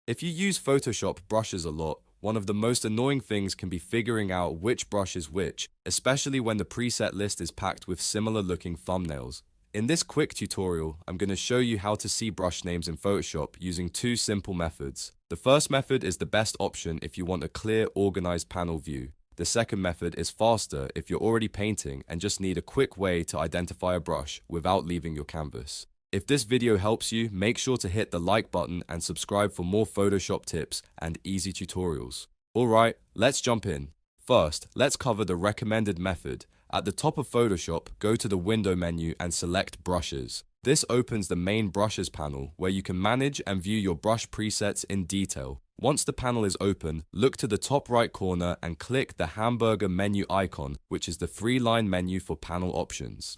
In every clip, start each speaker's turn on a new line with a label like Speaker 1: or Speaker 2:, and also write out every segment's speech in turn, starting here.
Speaker 1: If you use Photoshop brushes a lot, one of the most annoying things can be figuring out which brush is which, especially when the preset list is packed with similar looking thumbnails. In this quick tutorial, I'm going to show you how to see brush names in Photoshop using two simple methods. The first method is the best option if you want a clear, organized panel view. The second method is faster if you're already painting and just need a quick way to identify a brush without leaving your canvas. If this video helps you, make sure to hit the like button and subscribe for more Photoshop tips and easy tutorials. Alright, let's jump in. First, let's cover the recommended method. At the top of Photoshop, go to the window menu and select Brushes. This opens the main Brushes panel where you can manage and view your brush presets in detail. Once the panel is open, look to the top right corner and click the hamburger menu icon, which is the three-line menu for panel options.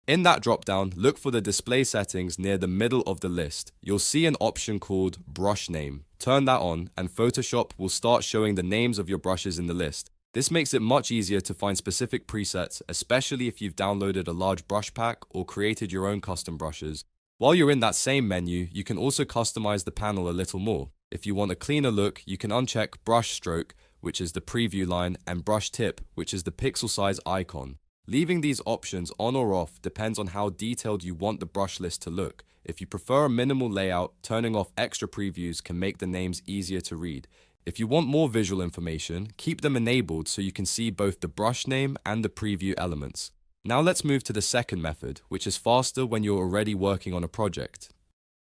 Speaker 1: In that drop-down, look for the display settings near the middle of the list. You'll see an option called Brush Name. Turn that on and Photoshop will start showing the names of your brushes in the list. This makes it much easier to find specific presets, especially if you've downloaded a large brush pack or created your own custom brushes. While you're in that same menu, you can also customize the panel a little more. If you want a cleaner look, you can uncheck Brush Stroke, which is the preview line, and Brush Tip, which is the pixel size icon. Leaving these options on or off depends on how detailed you want the brush list to look. If you prefer a minimal layout, turning off extra previews can make the names easier to read. If you want more visual information, keep them enabled so you can see both the brush name and the preview elements. Now let's move to the second method, which is faster when you're already working on a project.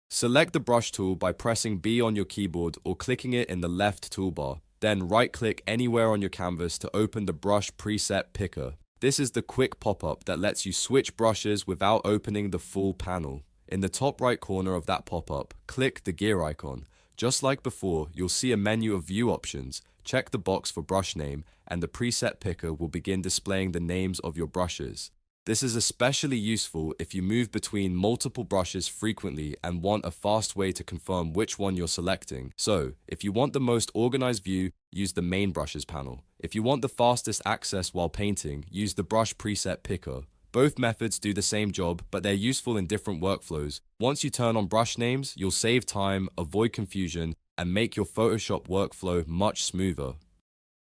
Speaker 1: Select the brush tool by pressing B on your keyboard or clicking it in the left toolbar. Then right-click anywhere on your canvas to open the brush preset picker. This is the quick pop-up that lets you switch brushes without opening the full panel. In the top right corner of that pop-up, click the gear icon. Just like before, you'll see a menu of view options. Check the box for brush name, and the preset picker will begin displaying the names of your brushes. This is especially useful if you move between multiple brushes frequently and want a fast way to confirm which one you're selecting. So, if you want the most organized view, use the main brushes panel. If you want the fastest access while painting, use the brush preset picker. Both methods do the same job, but they're useful in different workflows. Once you turn on brush names, you'll save time, avoid confusion, and make your Photoshop workflow much smoother.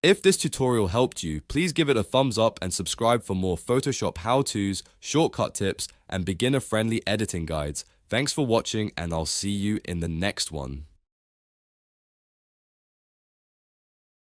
Speaker 1: If this tutorial helped you, please give it a thumbs up and subscribe for more Photoshop how-tos, shortcut tips, and beginner-friendly editing guides. Thanks for watching, and I'll see you in the next one.